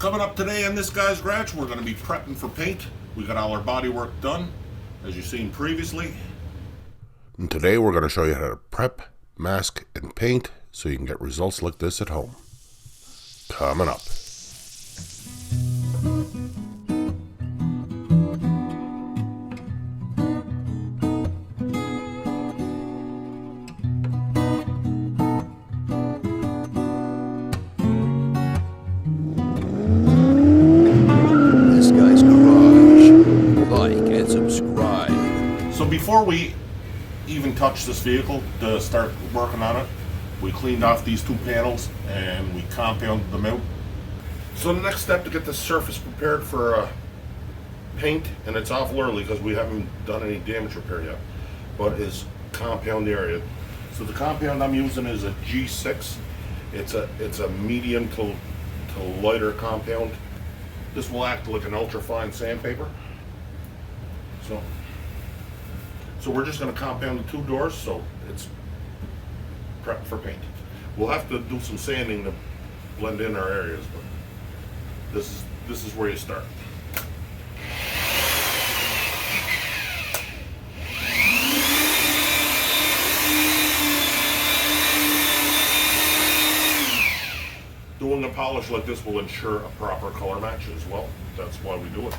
Coming up today in this guy's garage, we're going to be prepping for paint. We got all our body work done, as you've seen previously. And today we're going to show you how to prep, mask, and paint so you can get results like this at home. Coming up. So before we even touch this vehicle to start working on it, we cleaned off these two panels and we compounded them out. So the next step to get this surface prepared for paint, and it's awful early because we haven't done any damage repair yet, but is compound the area. So the compound I'm using is a G6. It's a medium to lighter compound. This will act like an ultra fine sandpaper. So we're just going to compound the two doors so it's prepped for paint. We'll have to do some sanding to blend in our areas, but this is where you start. Doing a polish like this will ensure a proper color match as well. That's why we do it.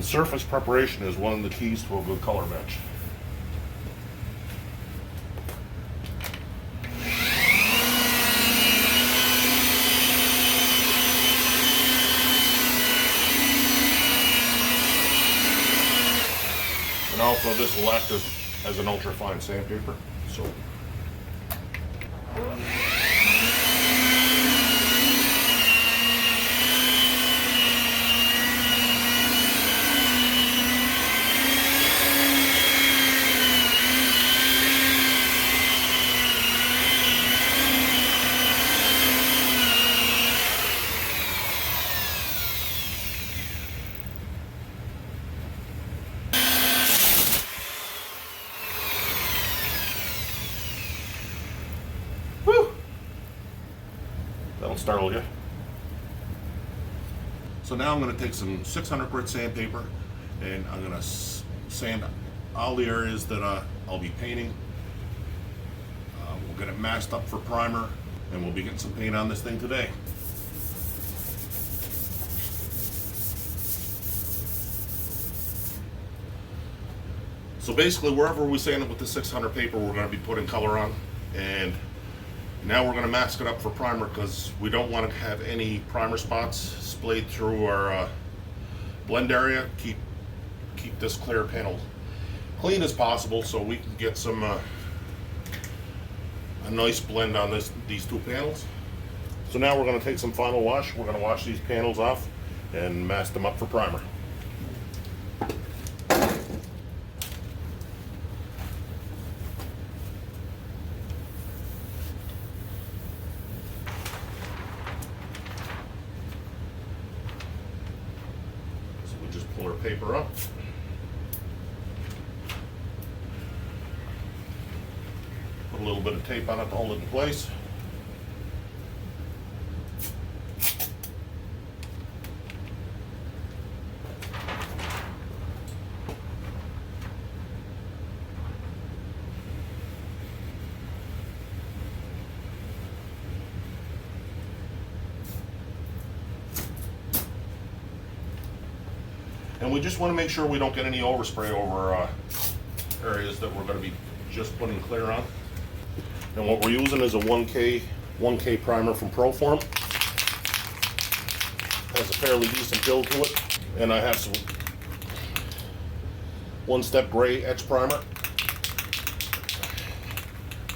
Surface preparation is one of the keys to a good color match. And also this will act as an ultra fine sandpaper. So that'll startle you. So now I'm going to take some 600 grit sandpaper and I'm going to sand all the areas that I'll be painting. We'll get it masked up for primer and we'll be getting some paint on this thing today. So basically wherever we sand it with the 600 paper, we're going to be putting color on, and now we're going to mask it up for primer because we don't want to have any primer spots splayed through our blend area. Keep this clear panel clean as possible so we can get some a nice blend on these two panels. So now we're going to take some final wash. We're going to wash these panels off and mask them up for primer. Pull our paper up. Put a little bit of tape on it to hold it in place. And we just want to make sure we don't get any overspray over areas that we're going to be just putting clear on. And what we're using is a 1K primer from Proform. Has a fairly decent build to it. And I have some one-step gray etch primer.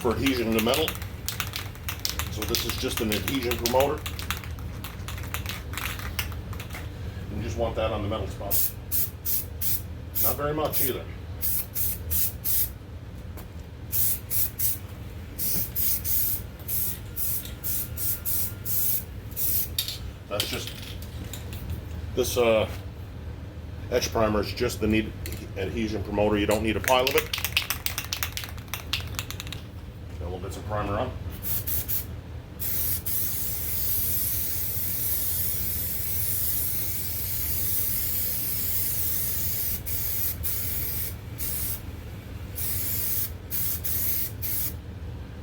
for adhesion to metal. So this is just an adhesion promoter. You just want that on the metal spot. Not very much either. That's just, this etch primer is just the needed adhesion promoter. You don't need a pile of it. Then we'll get some primer on.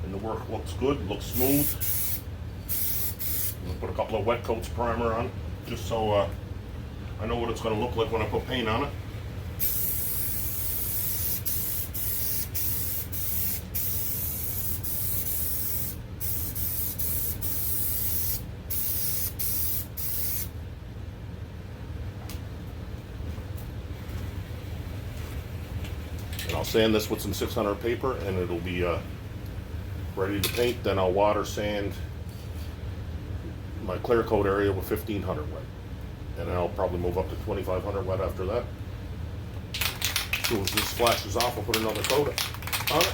And the work looks good, looks smooth. I'm gonna put a couple of wet coats primer on, just so I know what it's going to look like when I put paint on it. And I'll sand this with some 600 paper and it'll be ready to paint. Then I'll water sand my clear coat area with 1500 wet. And I'll probably move up to 2500 wet after that. As soon as this splashes off, I'll put another coat on it.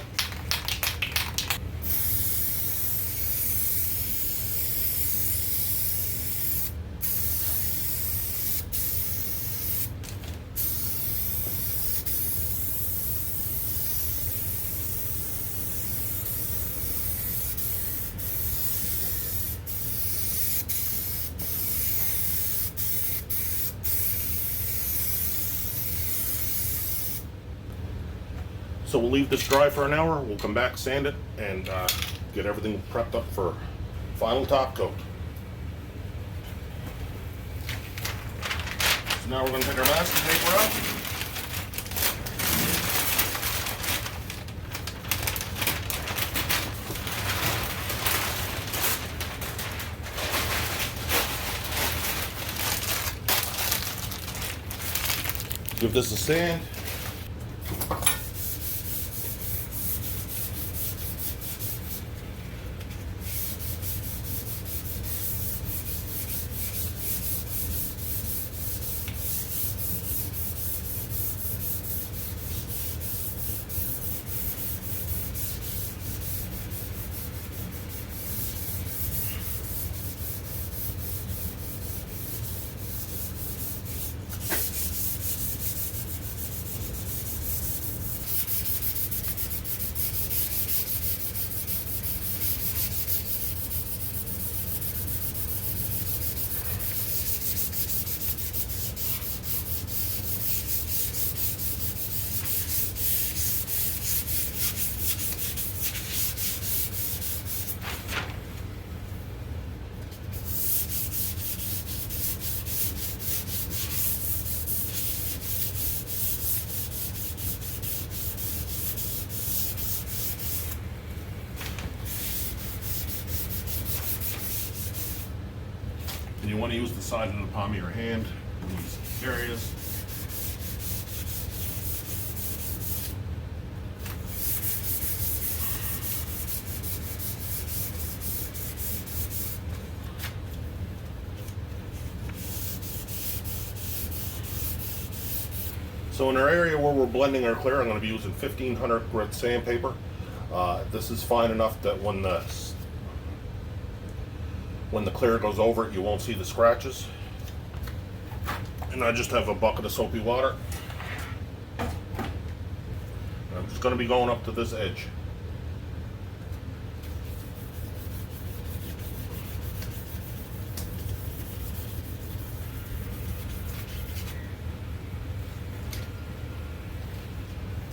So we'll leave this dry for an hour. We'll come back, sand it, and get everything prepped up for final top coat. So now we're going to take our masking paper out. Give this a sand. And you want to use the side of the palm of your hand in these areas. So in our area where we're blending our clear, I'm going to be using 1500 grit sandpaper. This is fine enough that when the clear goes over it, you won't see the scratches. And I just have a bucket of soapy water. I'm just going to be going up to this edge.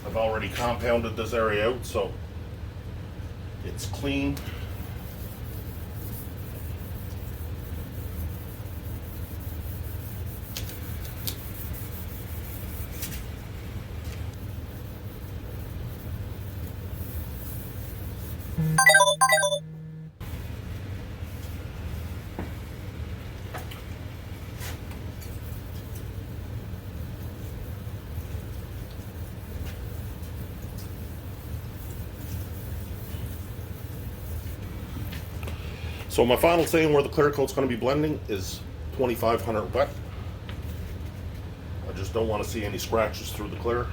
I've already compounded this area out, so it's clean. So my final saying where the clear coat's going to be blending is 2500 wet. I just don't want to see any scratches through the clear.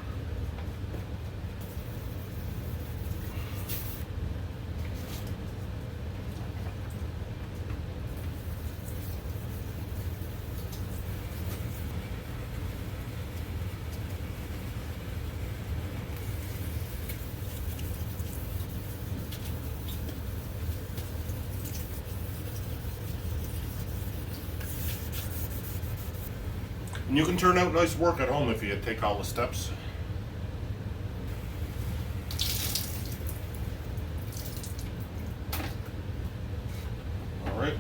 And you can turn out nice work at home if you take all the steps. All right.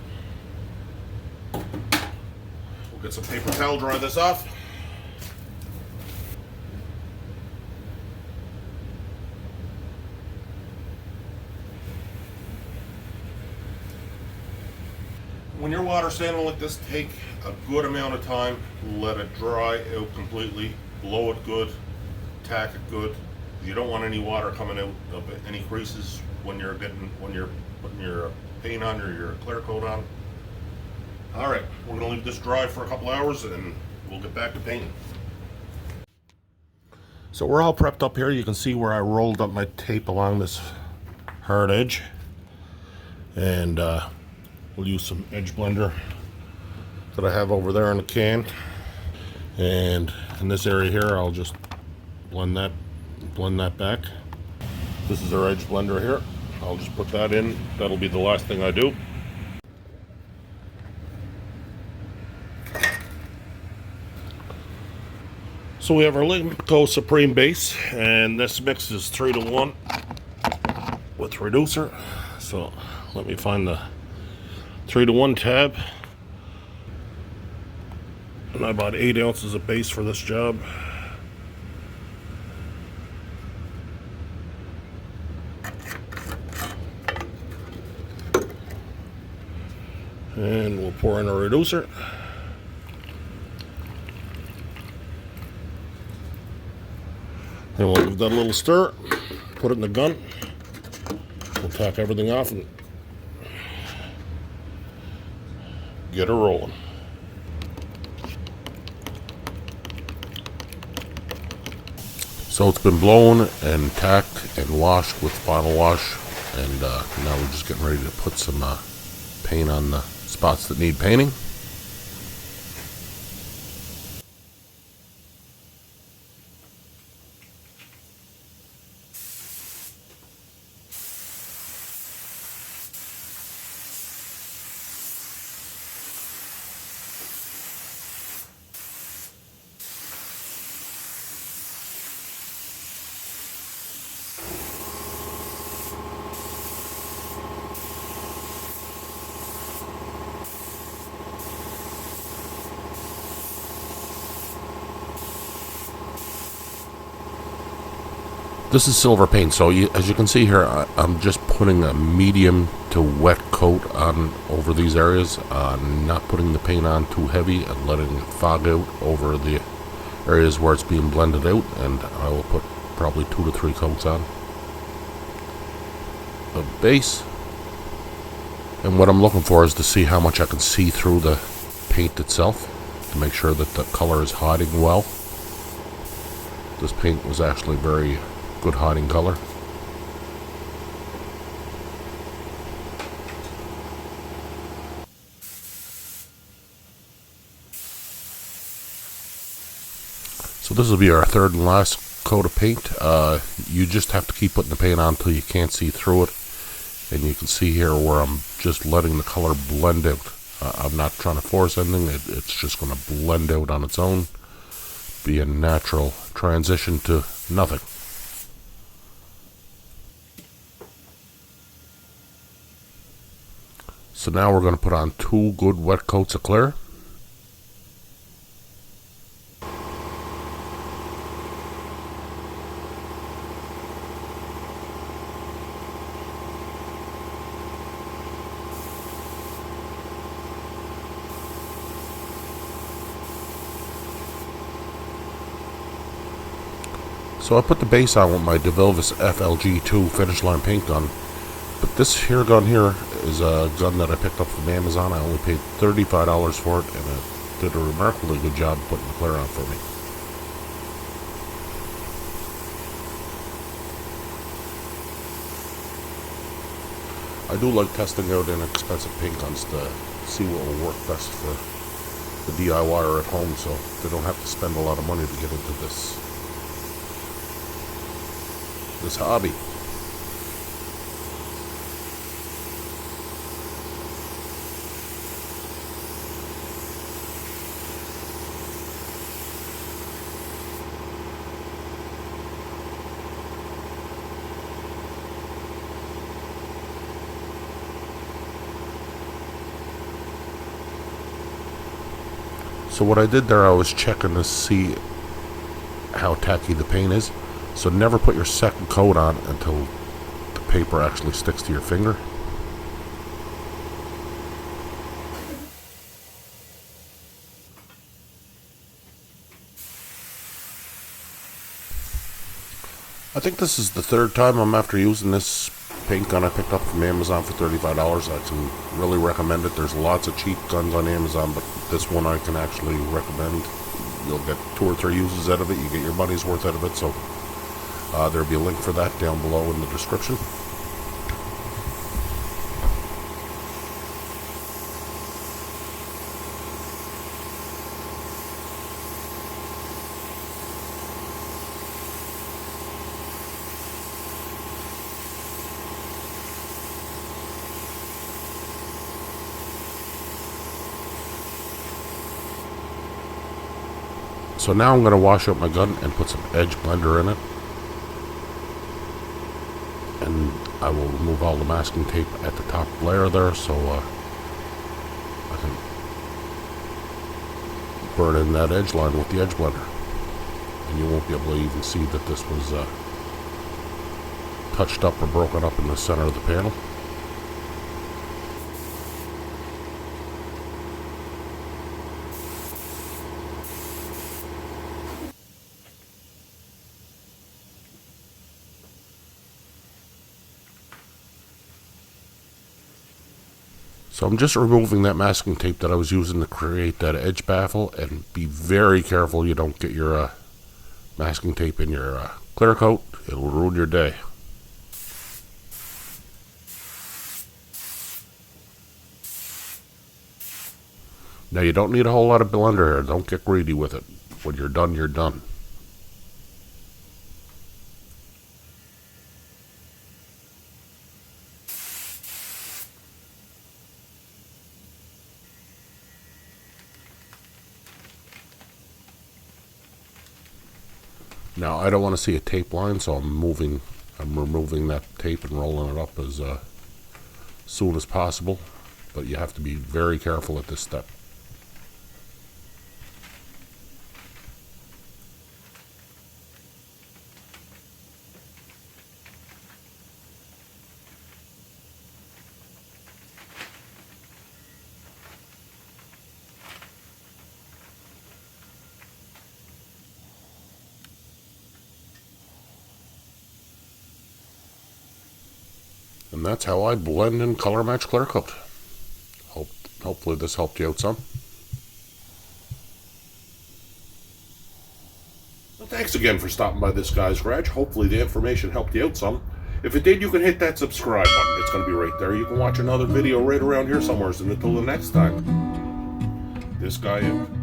We'll get some paper towel, dry this off. When you're water sanding like this, take a good amount of time, let it dry out completely, blow it good, tack it good. You don't want any water coming out of any creases when you're putting your paint on or your clear coat on. All right, we're gonna leave this dry for a couple hours and we'll get back to painting. So we're all prepped up here. You can see where I rolled up my tape along this hard edge, and we'll use some edge blender that I have over there in the can. And in this area here, I'll just blend that back. This is our edge blender here. I'll just put that in. That'll be the last thing I do. So we have our Linkco Supreme base, and this mix is 3-to-1 with reducer. So let me find the 3-to-1 tab. And I bought 8 ounces of base for this job. And we'll pour in a reducer. And we'll give that a little stir, put it in the gun. We'll tack everything off and get her rolling. So it's been blown and tacked and washed with final wash, and now we're just getting ready to put some paint on the spots that need painting. This is silver paint, so as you can see here, I'm just putting a medium to wet coat on over these areas, not putting the paint on too heavy and letting it fog out over the areas where it's being blended out, and I will put probably 2 to 3 coats on of base. And what I'm looking for is to see how much I can see through the paint itself to make sure that the color is hiding well. This paint was actually very good hiding color. So this will be our third and last coat of paint. You just have to keep putting the paint on until you can't see through it, and you can see here where I'm just letting the color blend out. I'm not trying to force anything. It's just going to blend out on its own, be a natural transition to nothing. So now we're going to put on 2 good wet coats of clear. So I put the base on with my devilbiss FLG2 finish line paint gun, but this here gun here is a gun that I picked up from Amazon. I only paid $35 for it, and it did a remarkably good job putting the clear on for me. I do like testing out inexpensive paint guns to see what will work best for the DIYer at home, so they don't have to spend a lot of money to get into this hobby. So what I did there, I was checking to see how tacky the paint is. So never put your second coat on until the paper actually sticks to your finger. I think this is the third time I'm after using this paint gun I picked up from Amazon for $35. I can really recommend it. There's lots of cheap guns on Amazon, but this one I can actually recommend. You'll get 2 or 3 uses out of it. You get your money's worth out of it. So there'll be a link for that down below in the description. So now I'm going to wash out my gun and put some edge blender in it. And I will remove all the masking tape at the top layer there, so I can burn in that edge line with the edge blender. And you won't be able to even see that this was touched up or broken up in the center of the panel. So I'm just removing that masking tape that I was using to create that edge baffle, and be very careful you don't get your masking tape in your clear coat. It will ruin your day. Now you don't need a whole lot of blender here. Don't get greedy with it. When you're done, you're done. Now I don't want to see a tape line, so I'm removing that tape and rolling it up as soon as possible. But you have to be very careful at this step. And that's how I blend and color match clear coat. Hopefully this helped you out some. Well, thanks again for stopping by this guy's garage. Hopefully the information helped you out some. If it did, you can hit that subscribe button. It's going to be right there. You can watch another video right around here somewhere. And until the next time, this guy out.